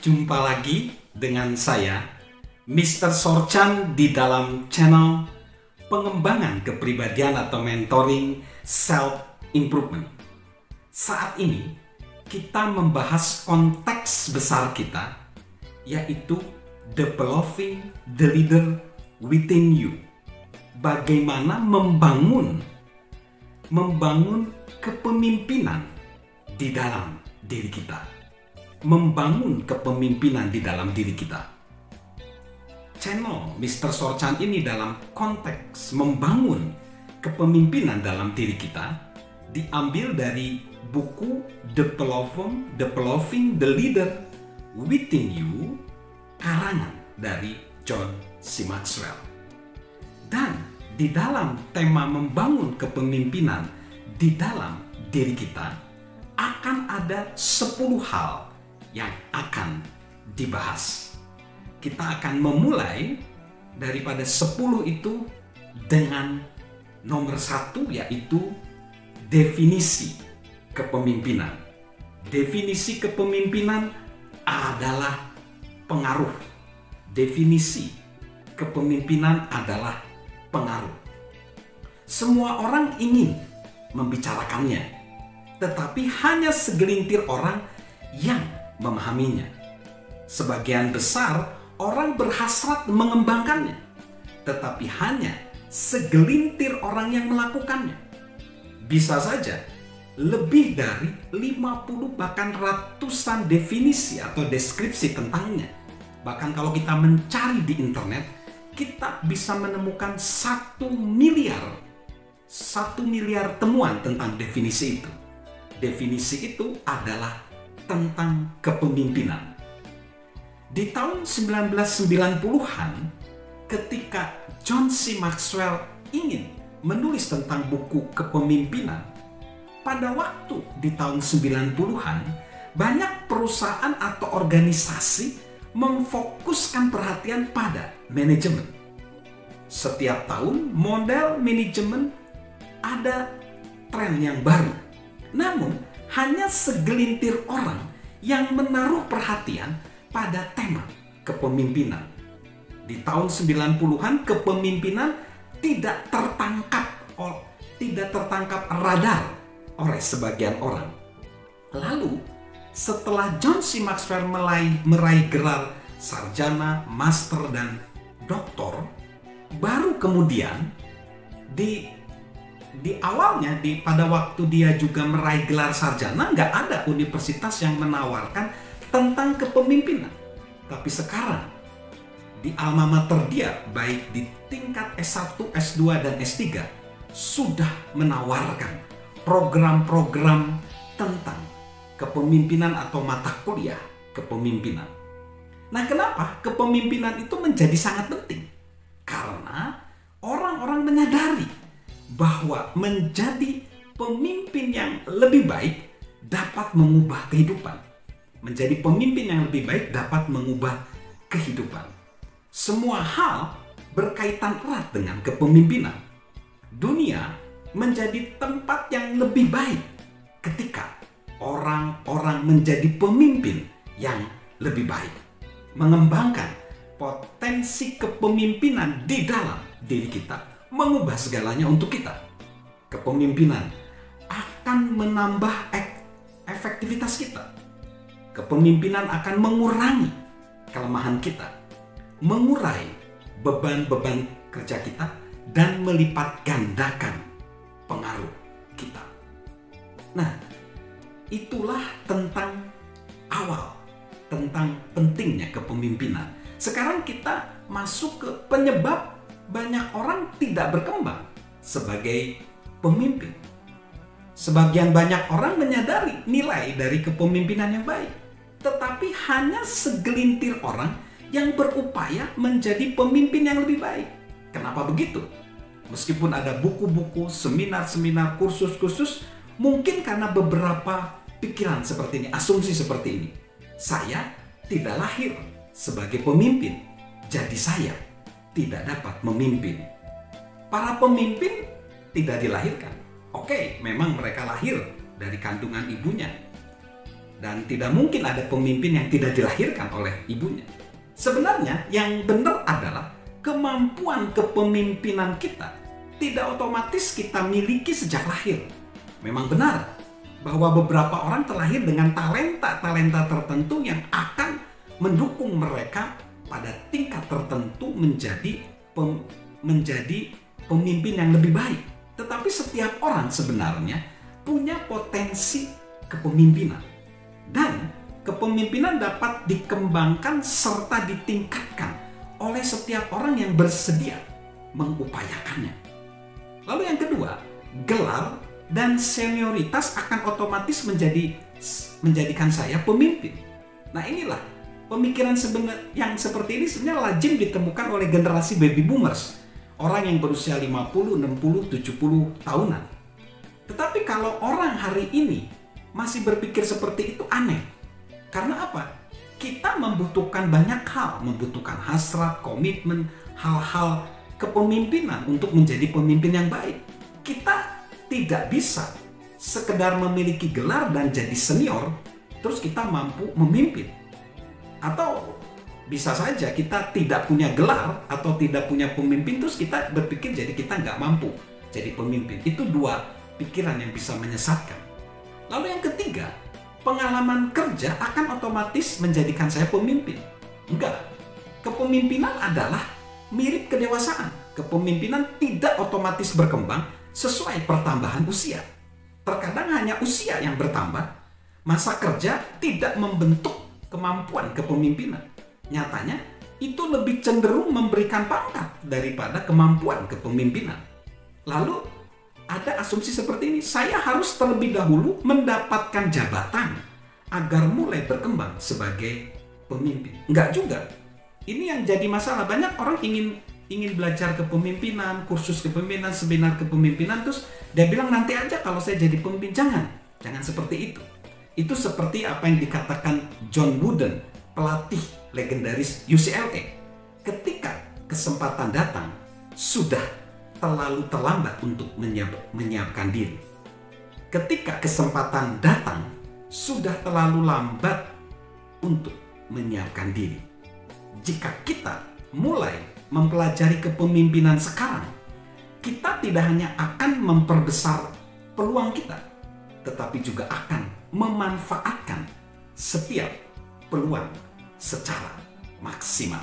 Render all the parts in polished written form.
Jumpa lagi dengan saya, Mr. Sorchan, di dalam channel pengembangan kepribadian atau mentoring self-improvement. Saat ini, kita membahas konteks besar kita, yaitu developing the leader within you. Bagaimana membangun kepemimpinan di dalam diri kita. Membangun kepemimpinan di dalam diri kita. Channel Mr. Sorchan ini dalam konteks membangun kepemimpinan dalam diri kita diambil dari buku Developing the Leader Within You, karangan dari John C. Maxwell. Dan di dalam tema membangun kepemimpinan di dalam diri kita akan ada 10 hal yang akan dibahas. Kita akan memulai daripada 10 itu dengan nomor 1, yaitu definisi kepemimpinan. Definisi kepemimpinan adalah pengaruh. Definisi kepemimpinan adalah pengaruh. Semua orang ingin membicarakannya, tetapi hanya segelintir orang yang memahaminya. Sebagian besar orang berhasrat mengembangkannya, tetapi hanya segelintir orang yang melakukannya. Bisa saja lebih dari 50 bahkan ratusan definisi atau deskripsi tentangnya. Bahkan kalau kita mencari di internet, kita bisa menemukan 1 miliar temuan tentang definisi itu. Definisi itu adalah tentang kepemimpinan. Di tahun 1990-an, ketika John C. Maxwell ingin menulis tentang buku kepemimpinan, pada waktu di tahun 90-an, banyak perusahaan atau organisasi memfokuskan perhatian pada manajemen. Setiap tahun, model manajemen ada tren yang baru. Namun, hanya segelintir orang yang menaruh perhatian pada tema kepemimpinan. Di tahun 90-an, kepemimpinan tidak tertangkap radar oleh sebagian orang. Lalu, setelah John C. Maxwell meraih gelar sarjana, master, dan doktor, baru kemudian pada waktu dia juga meraih gelar sarjana, nggak ada universitas yang menawarkan tentang kepemimpinan. Tapi sekarang di alma mater dia, baik di tingkat S1, S2, dan S3, sudah menawarkan program-program tentang kepemimpinan atau mata kuliah kepemimpinan. Nah, kenapa kepemimpinan itu menjadi sangat penting? Karena orang-orang menyadari bahwa menjadi pemimpin yang lebih baik dapat mengubah kehidupan. Menjadi pemimpin yang lebih baik dapat mengubah kehidupan. Semua hal berkaitan erat dengan kepemimpinan. Dunia menjadi tempat yang lebih baik ketika orang-orang menjadi pemimpin yang lebih baik. Mengembangkan potensi kepemimpinan di dalam diri kita mengubah segalanya untuk kita. Kepemimpinan akan menambah efektivitas kita. Kepemimpinan akan mengurangi kelemahan kita, mengurai beban-beban kerja kita, dan melipat gandakan pengaruh kita. Nah, itulah tentang awal, tentang pentingnya kepemimpinan. Sekarang kita masuk ke penyebab banyak orang tidak berkembang sebagai pemimpin. Sebagian banyak orang menyadari nilai dari kepemimpinan yang baik, tetapi hanya segelintir orang yang berupaya menjadi pemimpin yang lebih baik. Kenapa begitu? Meskipun ada buku-buku, seminar-seminar, kursus-kursus, mungkin karena beberapa pikiran seperti ini, asumsi seperti ini. Saya tidak lahir sebagai pemimpin, jadi saya tidak dapat memimpin. Para pemimpin tidak dilahirkan. Oke, memang mereka lahir dari kandungan ibunya. Dan tidak mungkin ada pemimpin yang tidak dilahirkan oleh ibunya. Sebenarnya yang benar adalah kemampuan kepemimpinan kita tidak otomatis kita miliki sejak lahir. Memang benar bahwa beberapa orang terlahir dengan talenta-talenta tertentu yang akan mendukung mereka pada tingkat tertentu menjadi pemimpin yang lebih baik. Tetapi setiap orang sebenarnya punya potensi kepemimpinan. Dan kepemimpinan dapat dikembangkan serta ditingkatkan oleh setiap orang yang bersedia mengupayakannya. Lalu yang kedua, gelar dan senioritas akan otomatis menjadikan saya pemimpin. Nah, inilah pemikiran yang seperti ini sebenarnya lazim ditemukan oleh generasi baby boomers. Orang yang berusia 50, 60, 70 tahunan. Tetapi kalau orang hari ini masih berpikir seperti itu aneh. Karena apa? Kita membutuhkan banyak hal, membutuhkan hasrat, komitmen, hal-hal kepemimpinan untuk menjadi pemimpin yang baik. Kita tidak bisa sekedar memiliki gelar dan jadi senior, terus kita mampu memimpin. Atau bisa saja kita tidak punya gelar atau tidak punya pemimpin, terus kita berpikir jadi kita nggak mampu jadi pemimpin. Itu dua pikiran yang bisa menyesatkan. Lalu yang ketiga, pengalaman kerja akan otomatis menjadikan saya pemimpin. Enggak. Kepemimpinan adalah mirip kedewasaan. Kepemimpinan tidak otomatis berkembang sesuai pertambahan usia. Terkadang hanya usia yang bertambah. Masa kerja tidak membentuk kemampuan kepemimpinan. Nyatanya, itu lebih cenderung memberikan pangkat daripada kemampuan kepemimpinan. Lalu, ada asumsi seperti ini, saya harus terlebih dahulu mendapatkan jabatan agar mulai berkembang sebagai pemimpin. Enggak juga. Ini yang jadi masalah. Banyak orang ingin belajar kepemimpinan, kursus kepemimpinan, seminar kepemimpinan, terus dia bilang nanti aja kalau saya jadi pemimpin. Jangan seperti itu. Itu seperti apa yang dikatakan John Wooden, pelatih legendaris UCLA. Ketika kesempatan datang, sudah terlalu terlambat untuk menyiapkan diri. Ketika kesempatan datang, sudah terlalu lambat untuk menyiapkan diri. Jika kita mulai mempelajari kepemimpinan sekarang, kita tidak hanya akan memperbesar peluang kita, tetapi juga akan memanfaatkan setiap peluang secara maksimal.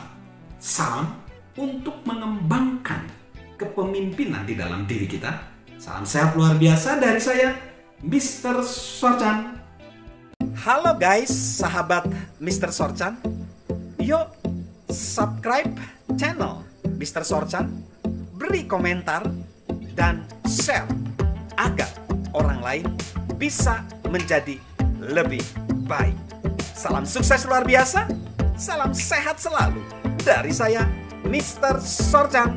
Salam untuk mengembangkan kepemimpinan di dalam diri kita. Salam sehat luar biasa dari saya, Mr. Sorchan. Halo guys, sahabat Mr. Sorchan. Yuk subscribe channel Mr. Sorchan, beri komentar, dan share agar orang lain bisa menjadi lebih baik. Salam sukses luar biasa, salam sehat selalu dari saya, Mr. Sorchan.